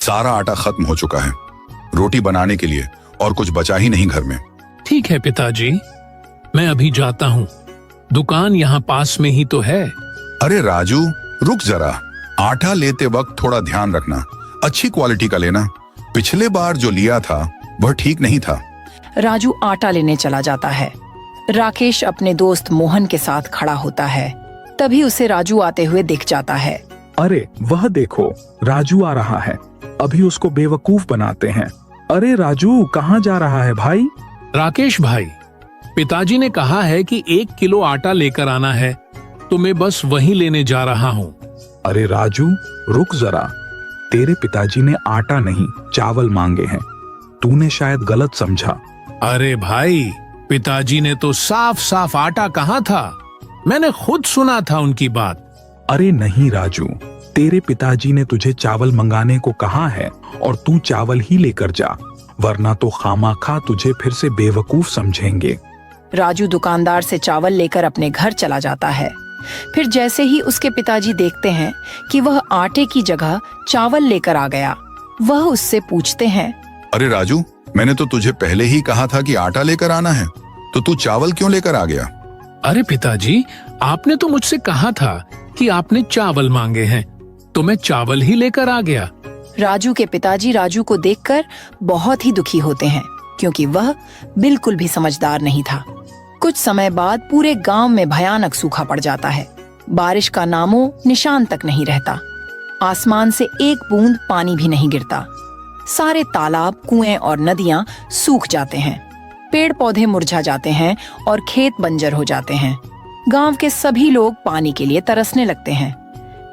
सारा आटा खत्म हो चुका है रोटी बनाने के लिए, और कुछ बचा ही नहीं घर में। ठीक है पिताजी, मैं अभी जाता हूँ। दुकान यहाँ पास में ही तो है। अरे राजू, रुक जरा। आटा लेते वक्त थोड़ा ध्यान रखना, अच्छी क्वालिटी का लेना। पिछले बार जो लिया था वह ठीक नहीं था। राजू आटा लेने चला जाता है। राकेश अपने दोस्त मोहन के साथ खड़ा होता है। तभी उसे राजू आते हुए दिख जाता है। अरे वह देखो, राजू आ रहा है। अभी उसको बेवकूफ बनाते हैं। अरे राजू, कहाँ जा रहा है भाई? राकेश भाई, पिताजी ने कहा है कि 1 किलो आटा लेकर आना है, तो मैं बस वही लेने जा रहा हूँ। अरे राजू, रुक जरा। तेरे पिताजी ने आटा नहीं, चावल मांगे हैं। तूने शायद गलत समझा। अरे भाई, पिताजी ने तो साफ साफ आटा कहा था। मैंने खुद सुना था उनकी बात। अरे नहीं राजू, तेरे पिताजी ने तुझे चावल मंगाने को कहा है और तू चावल ही लेकर जा, वरना तो खामाखा तुझे फिर से बेवकूफ समझेंगे। राजू दुकानदार से चावल लेकर अपने घर चला जाता है। फिर जैसे ही उसके पिताजी देखते हैं कि वह आटे की जगह चावल लेकर आ गया, वह उससे पूछते हैं, अरे राजू, मैंने तो तुझे पहले ही कहा था कि आटा लेकर आना है, तो तू चावल क्यों लेकर आ गया? अरे पिताजी, आपने तो मुझसे कहा था कि आपने चावल मांगे हैं, तो मैं चावल ही लेकर आ गया। राजू के पिताजी राजू को देखकर बहुत ही दुखी होते हैं, क्योंकि वह बिल्कुल भी समझदार नहीं था। कुछ समय बाद पूरे गांव में भयानक सूखा पड़ जाता है। बारिश का नामो निशान तक नहीं रहता। आसमान से एक बूंद पानी भी नहीं गिरता। सारे तालाब, कुएं और नदियां सूख जाते हैं। पेड़ पौधे मुरझा जाते हैं और खेत बंजर हो जाते हैं। गांव के सभी लोग पानी के लिए तरसने लगते हैं।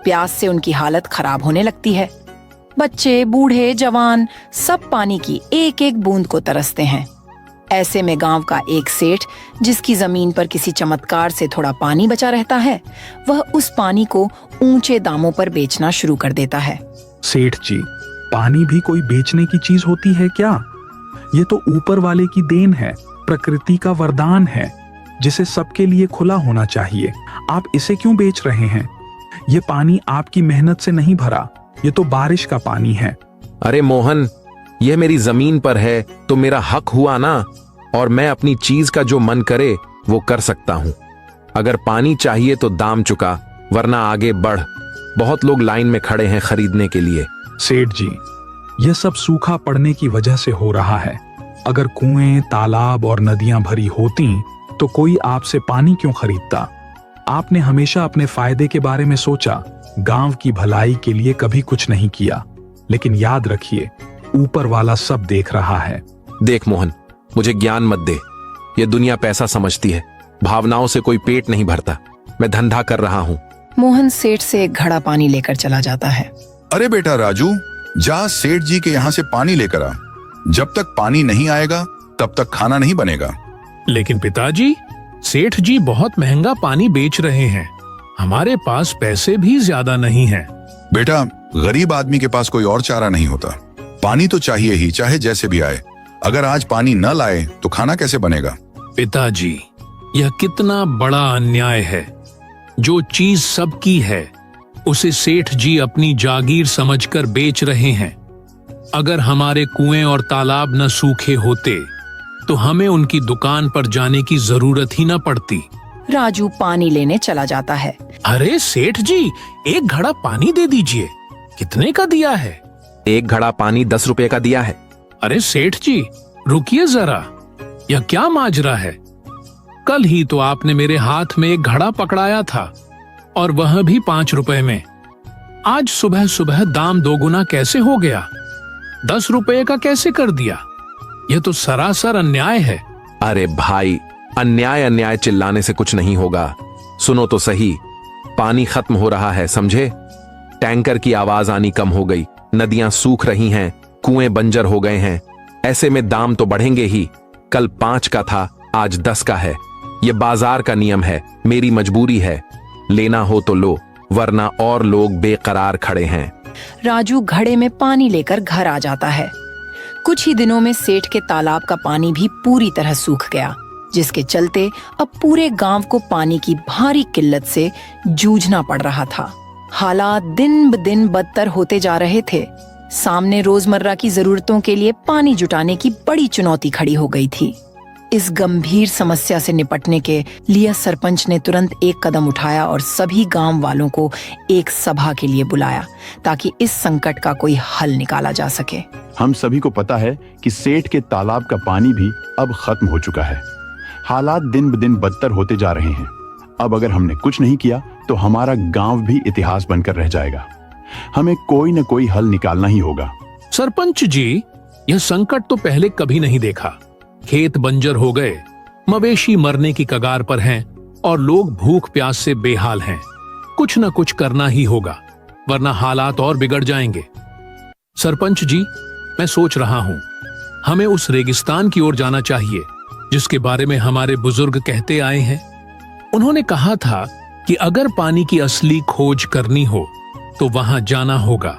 प्यास से उनकी हालत खराब होने लगती है। बच्चे, बूढ़े, जवान सब पानी की एक एक बूंद को तरसते हैं। ऐसे में गांव का एक सेठ, जिसकी जमीन पर किसी चमत्कार से थोड़ा पानी बचा रहता है, वह उस पानी को ऊंचे दामों पर बेचना शुरू कर देता है। सेठ जी, पानी भी कोई बेचने की चीज होती है क्या? ये तो ऊपर वाले की देन है, प्रकृति का वरदान है, जिसे सबके लिए खुला होना चाहिए। आप इसे क्यों बेच रहे हैं? ये पानी आपकी मेहनत से नहीं भरा, ये तो बारिश का पानी है। अरे मोहन, यह मेरी जमीन पर है तो मेरा हक हुआ ना, और मैं अपनी चीज का जो मन करे वो कर सकता हूं। अगर पानी चाहिए तो दाम चुका, वरना आगे बढ़। बहुत लोग लाइन में खड़े हैं खरीदने के लिए। सेठ जी, यह सब सूखा पड़ने की वजह से हो रहा है। अगर कुएं, तालाब और नदियां भरी होती तो कोई आपसे पानी क्यों खरीदता? आपने हमेशा अपने फायदे के बारे में सोचा, गांव की भलाई के लिए कभी कुछ नहीं किया। लेकिन याद रखिए, ऊपर वाला सब देख रहा है। देख मोहन, मुझे ज्ञान मत दे। ये दुनिया पैसा समझती है, भावनाओं से कोई पेट नहीं भरता। मैं धंधा कर रहा हूँ। मोहन सेठ से एक घड़ा पानी लेकर चला जाता है। अरे बेटा राजू, जा सेठ जी के यहाँ से पानी लेकर आ। जब तक पानी नहीं आएगा तब तक खाना नहीं बनेगा। लेकिन पिताजी, सेठ जी बहुत महंगा पानी बेच रहे हैं। हमारे पास पैसे भी ज्यादा नहीं हैं। बेटा, गरीब आदमी के पास कोई और चारा नहीं होता। पानी तो चाहिए ही, चाहे जैसे भी आए। अगर आज पानी न लाए तो खाना कैसे बनेगा? पिताजी, यह कितना बड़ा अन्याय है। जो चीज सबकी है उसे सेठ जी अपनी जागीर समझकर बेच रहे हैं। अगर हमारे कुएं और तालाब न सूखे होते तो हमें उनकी दुकान पर जाने की जरूरत ही न पड़ती। राजू पानी लेने चला जाता है। अरे सेठ जी, एक घड़ा पानी दे दीजिए। कितने का दिया है? एक घड़ा पानी 10 रुपए का दिया है। अरे सेठ जी, रुकिए जरा, यह क्या माजरा है? कल ही तो आपने मेरे हाथ में एक घड़ा पकड़ाया था, और वह भी 5 रुपए में। आज सुबह सुबह दाम दोगुना कैसे हो गया? 10 रुपए का कैसे कर दिया? यह तो सरासर अन्याय है। अरे भाई, अन्याय अन्याय चिल्लाने से कुछ नहीं होगा। सुनो तो सही, पानी खत्म हो रहा है, समझे? टैंकर की आवाज आनी कम हो गई, नदियां सूख रही हैं, कुएं बंजर हो गए हैं। ऐसे में दाम तो बढ़ेंगे ही। कल 5 का था, आज 10 का है। ये बाजार का नियम है, मेरी मजबूरी है। लेना हो तो लो, वरना और लोग बेकरार खड़े हैं। राजू घड़े में पानी लेकर घर आ जाता है। कुछ ही दिनों में सेठ के तालाब का पानी भी पूरी तरह सूख गया, जिसके चलते अब पूरे गांव को पानी की भारी किल्लत से जूझना पड़ रहा था। हालात दिन ब दिन बदतर होते जा रहे थे। सामने रोजमर्रा की जरूरतों के लिए पानी जुटाने की बड़ी चुनौती खड़ी हो गई थी। इस गंभीर समस्या से निपटने के लिए सरपंच ने तुरंत एक कदम उठाया और सभी गांव वालों को एक सभा के लिए बुलाया ताकि इस संकट का कोई हल निकाला जा सके। हम सभी को पता है कि सेठ के तालाब का पानी भी अब खत्म हो चुका है। हालात दिन ब दिन बदतर होते जा रहे हैं। अब अगर हमने कुछ नहीं किया तो हमारा गांव भी इतिहास बनकर रह जाएगा। हमें कोई न कोई हल निकालना ही होगा। सरपंच जी, यह संकट तो पहले कभी नहीं देखा। खेत बंजर हो गए, मवेशी मरने की कगार पर हैं और लोग भूख प्यास से बेहाल हैं। कुछ न कुछ करना ही होगा, वरना हालात और बिगड़ जाएंगे। सरपंच जी, मैं सोच रहा हूं हमें उस रेगिस्तान की ओर जाना चाहिए जिसके बारे में हमारे बुजुर्ग कहते आए हैं। उन्होंने कहा था कि अगर पानी की असली खोज करनी हो तो वहां जाना होगा।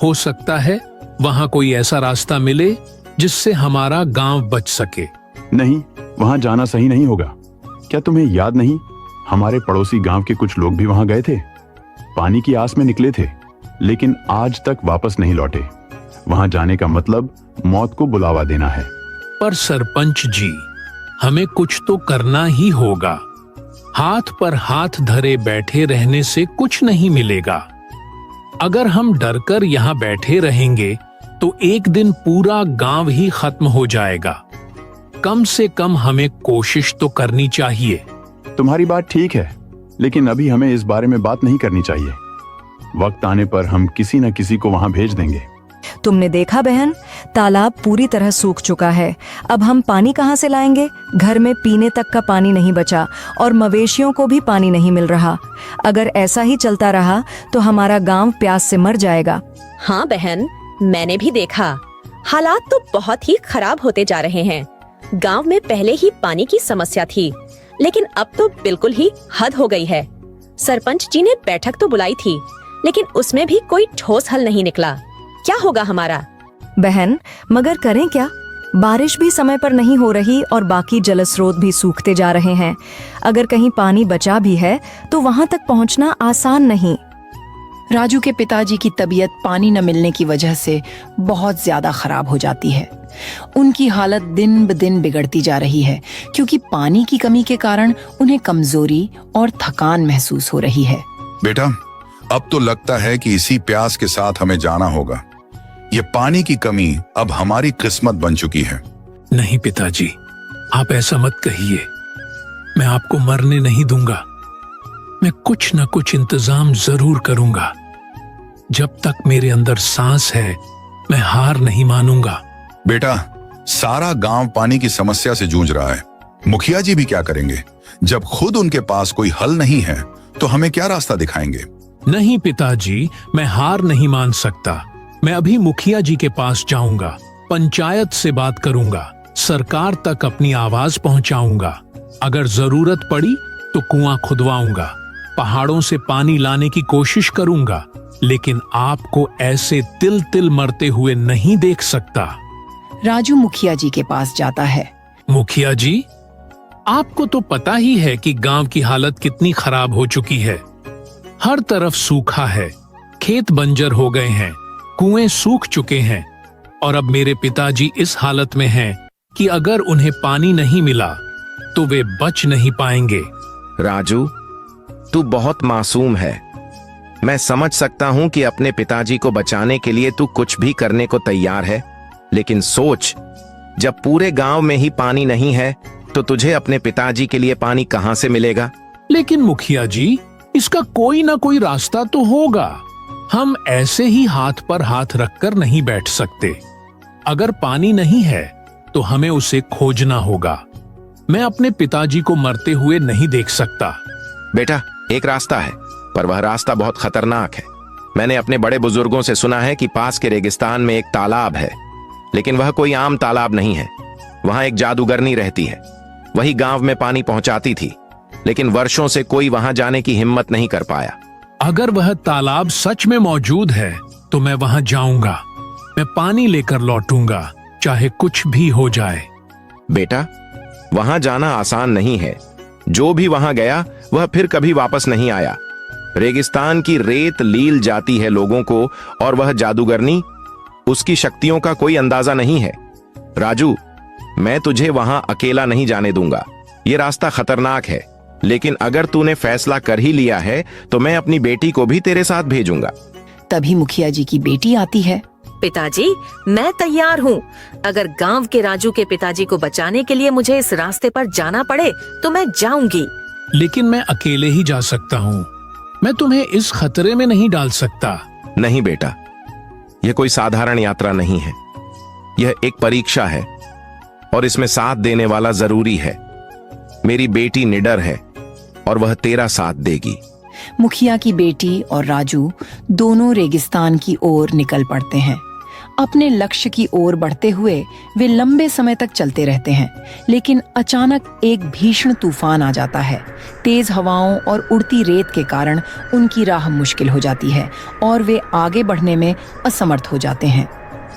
हो सकता है वहां कोई ऐसा रास्ता मिले जिससे हमारा गांव बच सके। नहीं, वहां जाना सही नहीं होगा। क्या तुम्हें याद नहीं, हमारे पड़ोसी गांव के कुछ लोग भी वहां गए थे। पानी की आस में निकले थे, लेकिन आज तक वापस नहीं लौटे। वहां जाने का मतलब मौत को बुलावा देना है। पर सरपंच जी, हमें कुछ तो करना ही होगा। हाथ पर हाथ धरे बैठे रहने से कुछ नहीं मिलेगा। अगर हम डरकर यहाँ बैठे रहेंगे तो एक दिन पूरा गांव ही खत्म हो जाएगा। कम से कम हमें कोशिश तो करनी चाहिए। तुम्हारी बात ठीक है, लेकिन अभी हमें इस बारे में बात नहीं करनी चाहिए। वक्त आने पर हम किसी न किसी को वहां भेज देंगे। तुमने देखा बहन, तालाब पूरी तरह सूख चुका है। अब हम पानी कहाँ से लाएंगे? घर में पीने तक का पानी नहीं बचा और मवेशियों को भी पानी नहीं मिल रहा। अगर ऐसा ही चलता रहा तो हमारा गांव प्यास से मर जाएगा। हाँ बहन, मैंने भी देखा। हालात तो बहुत ही खराब होते जा रहे हैं। गांव में पहले ही पानी की समस्या थी, लेकिन अब तो बिल्कुल ही हद हो गई है। सरपंच जी ने बैठक तो बुलाई थी, लेकिन उसमें भी कोई ठोस हल नहीं निकला। क्या होगा हमारा? बहन, मगर करें क्या? बारिश भी समय पर नहीं हो रही और बाकी जलस्रोत भी सूखते जा रहे हैं। अगर कहीं पानी बचा भी है तो वहां तक पहुंचना आसान नहीं। राजू के पिताजी की तबीयत पानी न मिलने की वजह से बहुत ज्यादा खराब हो जाती है। उनकी हालत दिन ब दिन बिगड़ती जा रही है क्योंकि पानी की कमी के कारण उन्हें कमजोरी और थकान महसूस हो रही है। बेटा, अब तो लगता है कि इसी प्यास के साथ हमें जाना होगा। ये पानी की कमी अब हमारी किस्मत बन चुकी है। नहीं पिताजी, आप ऐसा मत कहिए। मैं आपको मरने नहीं दूंगा। मैं कुछ न कुछ इंतजाम जरूर करूंगा। जब तक मेरे अंदर सांस है, मैं हार नहीं मानूंगा। बेटा, सारा गांव पानी की समस्या से जूझ रहा है। मुखिया जी भी क्या करेंगे? जब खुद उनके पास कोई हल नहीं है तो हमें क्या रास्ता दिखाएंगे? नहीं पिताजी, मैं हार नहीं मान सकता। मैं अभी मुखिया जी के पास जाऊंगा, पंचायत से बात करूंगा, सरकार तक अपनी आवाज पहुंचाऊंगा। अगर जरूरत पड़ी तो कुआं खुदवाऊंगा, पहाड़ों से पानी लाने की कोशिश करूंगा, लेकिन आपको ऐसे तिल तिल मरते हुए नहीं देख सकता। राजू मुखिया जी के पास जाता है। मुखिया जी, आपको तो पता ही है कि गांव की हालत कितनी खराब हो चुकी है। हर तरफ सूखा है, खेत बंजर हो गए हैं, कुएं सूख चुके हैं और अब मेरे पिताजी इस हालत में हैं कि अगर उन्हें पानी नहीं मिला तो वे बच नहीं पाएंगे। राजू, तू बहुत मासूम है। मैं समझ सकता हूं कि अपने पिताजी को बचाने के लिए तू कुछ भी करने को तैयार है, लेकिन सोच, जब पूरे गांव में ही पानी नहीं है तो तुझे अपने पिताजी के लिए पानी कहां से मिलेगा? लेकिन मुखिया जी, इसका कोई ना कोई रास्ता तो होगा। हम ऐसे ही हाथ पर हाथ रखकर नहीं बैठ सकते। अगर पानी नहीं है तो हमें उसे खोजना होगा। मैं अपने पिताजी को मरते हुए नहीं देख सकता। बेटा, एक रास्ता है, पर वह रास्ता बहुत खतरनाक है। मैंने अपने बड़े बुजुर्गों से सुना है कि पास के रेगिस्तान में एक तालाब है, लेकिन वह कोई आम तालाब नहीं है। वहां एक जादूगरनी रहती है। वही गांव में पानी पहुंचाती थी, लेकिन वर्षों से कोई वहां जाने की हिम्मत नहीं कर पाया। अगर वह तालाब सच में मौजूद है तो मैं वहां जाऊंगा। मैं पानी लेकर लौटूंगा, चाहे कुछ भी हो जाए। बेटा, वहां जाना आसान नहीं है। जो भी वहां गया वह फिर कभी वापस नहीं आया। रेगिस्तान की रेत लील जाती है लोगों को और वह जादूगरनी उसकी शक्तियों का कोई अंदाजा नहीं है। राजू, मैं तुझे वहां अकेला नहीं जाने दूंगा। ये रास्ता खतरनाक है, लेकिन अगर तूने फैसला कर ही लिया है तो मैं अपनी बेटी को भी तेरे साथ भेजूंगा। तभी मुखिया जी की बेटी आती है। पिताजी, मैं तैयार हूँ। अगर गांव के राजू के पिताजी को बचाने के लिए मुझे इस रास्ते पर जाना पड़े तो मैं जाऊंगी। लेकिन मैं अकेले ही जा सकता हूँ। मैं तुम्हें इस खतरे में नहीं डाल सकता। नहीं बेटा, यह कोई साधारण यात्रा नहीं है। यह एक परीक्षा है और इसमें साथ देने वाला जरूरी है। मेरी बेटी निडर है और वह तेरा साथ देगी। मुखिया की बेटी और राजू दोनों रेगिस्तान की ओर निकल पड़ते हैं। अपने लक्ष्य की ओर बढ़ते हुए वे लंबे समय तक चलते रहते हैं, लेकिन अचानक एक भीषण तूफान आ जाता है। तेज हवाओं और उड़ती रेत के कारण उनकी राह मुश्किल हो जाती है और वे आगे बढ़ने में असमर्थ हो जाते हैं।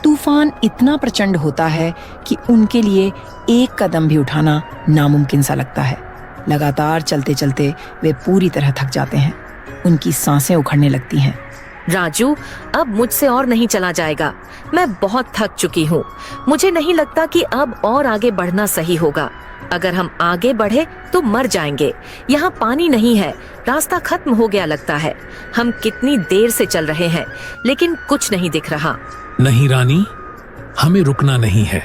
तूफान इतना प्रचंड होता है कि उनके लिए एक कदम भी उठाना नामुमकिन सा लगता है। लगातार चलते चलते वे पूरी तरह थक जाते हैं। उनकी सांसें उखड़ने लगती हैं। राजू, अब मुझसे और नहीं चला जाएगा। मैं बहुत थक चुकी हूँ। मुझे नहीं लगता कि अब और आगे बढ़ना सही होगा। अगर हम आगे बढ़े तो मर जाएंगे। यहाँ पानी नहीं है, रास्ता खत्म हो गया लगता है। हम कितनी देर से चल रहे हैं, लेकिन कुछ नहीं दिख रहा। नहीं रानी, हमें रुकना नहीं है।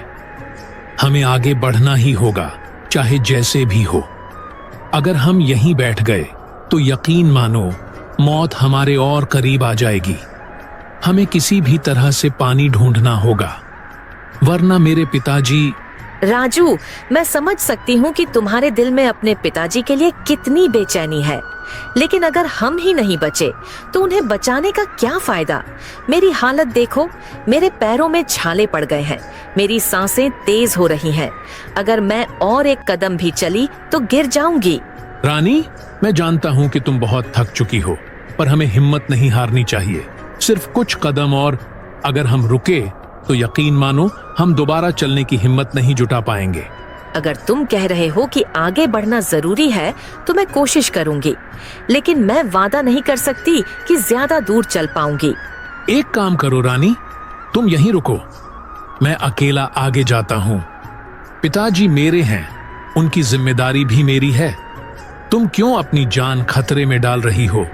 हमें आगे बढ़ना ही होगा, चाहे जैसे भी हो। अगर हम यहीं बैठ गए तो यकीन मानो मौत हमारे और करीब आ जाएगी। हमें किसी भी तरह से पानी ढूंढना होगा, वरना मेरे पिताजी। राजू, मैं समझ सकती हूँ कि तुम्हारे दिल में अपने पिताजी के लिए कितनी बेचैनी है, लेकिन अगर हम ही नहीं बचे तो उन्हें बचाने का क्या फायदा। मेरी हालत देखो, मेरे पैरों में छाले पड़ गए हैं, मेरी सांसें तेज हो रही हैं। अगर मैं और एक कदम भी चली तो गिर जाऊंगी। रानी, मैं जानता हूं कि तुम बहुत थक चुकी हो, पर हमें हिम्मत नहीं हारनी चाहिए। सिर्फ कुछ कदम और अगर हम रुके तो यकीन मानो हम दोबारा चलने की हिम्मत नहीं जुटा पाएंगे। अगर तुम कह रहे हो कि आगे बढ़ना जरूरी है तो मैं कोशिश करूंगी, लेकिन मैं वादा नहीं कर सकती कि ज्यादा दूर चल पाऊंगी। एक काम करो रानी, तुम यहीं रुको, मैं अकेला आगे जाता हूँ। पिताजी मेरे हैं, उनकी जिम्मेदारी भी मेरी है। तुम क्यों अपनी जान खतरे में डाल रही हो?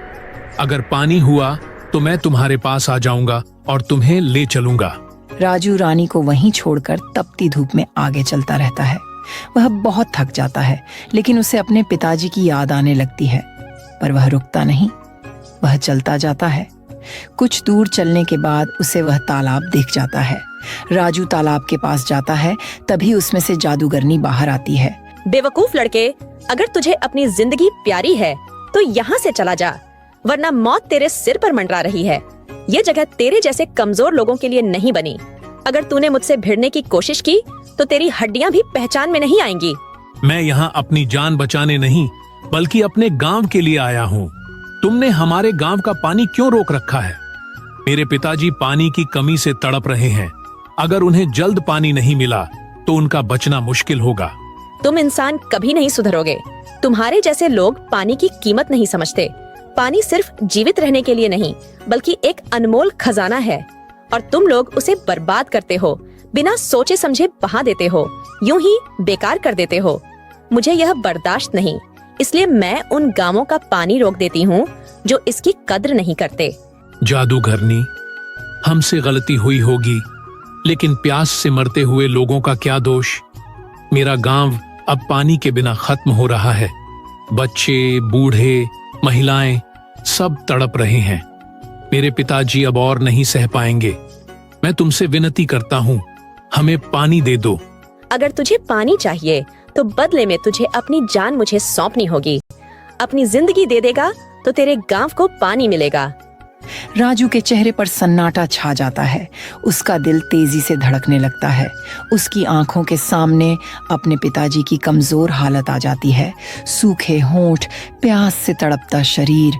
अगर पानी हुआ तो मैं तुम्हारे पास आ जाऊंगा और तुम्हें ले चलूंगा। राजू रानी को वहीं छोड़कर तपती धूप में आगे चलता रहता है। वह बहुत थक जाता है, लेकिन उसे अपने पिताजी की याद आने लगती है। पर वह रुकता नहीं, वह चलता जाता है। कुछ दूर चलने के बाद उसे वह तालाब दिख जाता है। राजू तालाब के पास जाता है, तभी उसमें से जादूगरनी बाहर आती है। बेवकूफ लड़के, अगर तुझे अपनी जिंदगी प्यारी है तो यहाँ से चला जा, वरना मौत तेरे सिर पर मंडरा रही है। ये जगह तेरे जैसे कमजोर लोगों के लिए नहीं बनी। अगर तूने मुझसे भिड़ने की कोशिश की तो तेरी हड्डियां भी पहचान में नहीं आएंगी। मैं यहाँ अपनी जान बचाने नहीं, बल्कि अपने गांव के लिए आया हूँ। तुमने हमारे गांव का पानी क्यों रोक रखा है? मेरे पिताजी पानी की कमी से तड़प रहे हैं। अगर उन्हें जल्द पानी नहीं मिला तो उनका बचना मुश्किल होगा। तुम इंसान कभी नहीं सुधरोगे। तुम्हारे जैसे लोग पानी की कीमत नहीं समझते। पानी सिर्फ जीवित रहने के लिए नहीं, बल्कि एक अनमोल खजाना है, और तुम लोग उसे बर्बाद करते हो, बिना सोचे समझे बहा देते हो, यूं ही बेकार कर देते हो। मुझे यह बर्दाश्त नहीं, इसलिए मैं उन गांवों का पानी रोक देती हूँ जो इसकी कद्र नहीं करते। जादूगरनी, हमसे गलती हुई होगी, लेकिन प्यास से मरते हुए लोगों का क्या दोष? मेरा गांव अब पानी के बिना खत्म हो रहा है। बच्चे, बूढ़े, महिलाएं सब तड़प रहे हैं। मेरे पिताजी अब और नहीं सह पाएंगे। मैं तुमसे विनती करता हूँ, हमें पानी दे दो। अगर तुझे पानी चाहिए तो बदले में तुझे अपनी जान मुझे सौंपनी होगी। अपनी जिंदगी दे देगा तो तेरे गांव को पानी मिलेगा। राजू के चेहरे पर सन्नाटा छा जाता है। उसका दिल तेजी से धड़कने लगता है। उसकी आंखों के सामने अपने पिताजी की कमजोर हालत आ जाती है। सूखे होंठ, प्यास से तड़पता शरीर।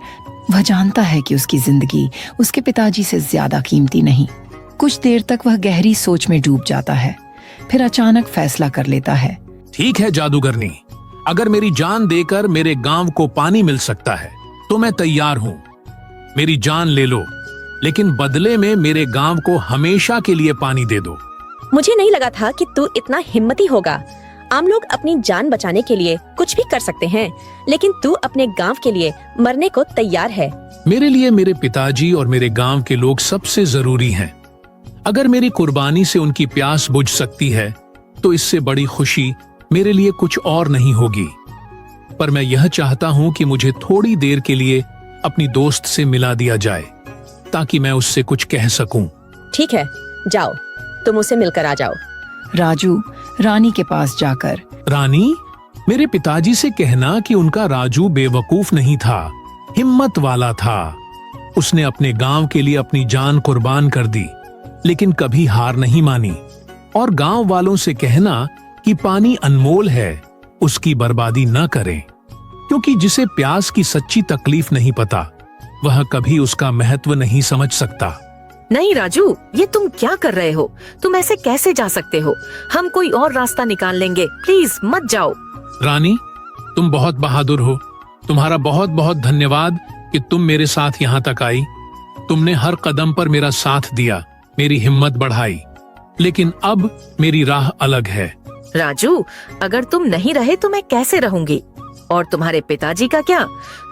वह जानता है कि उसकी जिंदगी उसके पिताजी से ज्यादा कीमती नहीं। कुछ देर तक वह गहरी सोच में डूब जाता है, फिर अचानक फैसला कर लेता है। ठीक है जादूगरनी, अगर मेरी जान देकर मेरे गांव को पानी मिल सकता है तो मैं तैयार हूँ। मेरी जान ले लो, लेकिन बदले में मेरे गांव को हमेशा के लिए पानी दे दो। मुझे नहीं लगा था कि तू इतना हिम्मती होगा। आम लोग अपनी जान बचाने के लिए कुछ भी कर सकते हैं, लेकिन तू अपने गांव के लिए मरने को तैयार है। मेरे लिए मेरे पिताजी और मेरे गांव के लोग सबसे जरूरी हैं। अगर मेरी कुर्बानी से उनकी प्यास बुझ सकती है तो इससे बड़ी खुशी मेरे लिए कुछ और नहीं होगी। पर मैं यह चाहता हूं कि मुझे थोड़ी देर के लिए अपनी दोस्त से मिला दिया जाए ताकि मैं उससे कुछ कह सकूं। ठीक है, जाओ, तुम उसे मिलकर आ जाओ। राजू रानी के पास जाकर, रानी, मेरे पिताजी से कहना कि उनका राजू बेवकूफ नहीं था, हिम्मत वाला था। उसने अपने गांव के लिए अपनी जान कुर्बान कर दी, लेकिन कभी हार नहीं मानी। और गांव वालों से कहना कि पानी अनमोल है, उसकी बर्बादी न करें, क्योंकि जिसे प्यास की सच्ची तकलीफ नहीं पता वह कभी उसका महत्व नहीं समझ सकता। नहीं राजू, ये तुम क्या कर रहे हो? तुम ऐसे कैसे जा सकते हो? हम कोई और रास्ता निकाल लेंगे, प्लीज मत जाओ। रानी, तुम बहुत बहादुर हो। तुम्हारा बहुत बहुत धन्यवाद कि तुम मेरे साथ यहाँ तक आई। तुमने हर कदम पर मेरा साथ दिया, मेरी हिम्मत बढ़ाई। लेकिन अब मेरी राह अलग है। राजू, अगर तुम नहीं रहे तो मैं कैसे रहूंगी? और तुम्हारे पिताजी का क्या?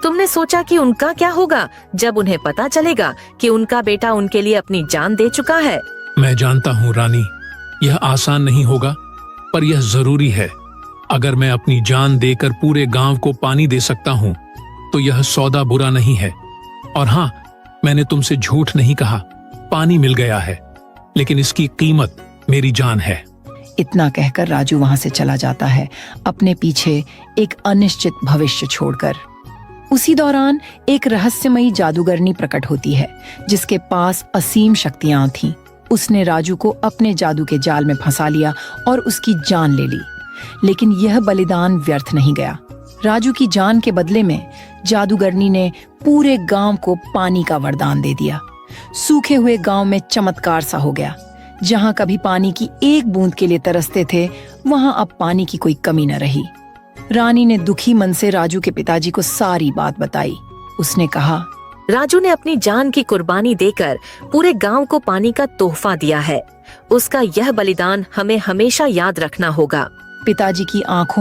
तुमने सोचा कि उनका क्या होगा जब उन्हें पता चलेगा कि उनका बेटा उनके लिए अपनी जान दे चुका है? मैं जानता हूँ रानी, यह आसान नहीं होगा, पर यह जरूरी है। अगर मैं अपनी जान देकर पूरे गांव को पानी दे सकता हूँ तो यह सौदा बुरा नहीं है। और हाँ, मैंने तुमसे झूठ नहीं कहा, पानी मिल गया है, लेकिन इसकी कीमत मेरी जान है। इतना कहकर राजू वहां से चला जाता है, अपने पीछे एक अनिश्चित भविष्य छोड़कर। उसी दौरान एक रहस्यमयी जादूगरनी प्रकट होती है जिसके पास असीम शक्तियां थीं। उसने राजू को अपने जादू के जाल में फंसा लिया और उसकी जान ले ली। लेकिन यह बलिदान व्यर्थ नहीं गया। राजू की जान के बदले में जादूगरनी ने पूरे गांव को पानी का वरदान दे दिया। सूखे हुए गांव में चमत्कार सा हो गया। जहां कभी पानी की एक बूंद के लिए तरसते थे, वहां अब पानी की कोई कमी न रही। रानी ने दुखी मन से राजू के पिताजी को सारी बात बताई। उसने कहा, राजू ने अपनी जान की कुर्बानी देकर पूरे गांव को पानी का तोहफा दिया है। उसका यह बलिदान हमें हमेशा याद रखना होगा। पिताजी की आंखों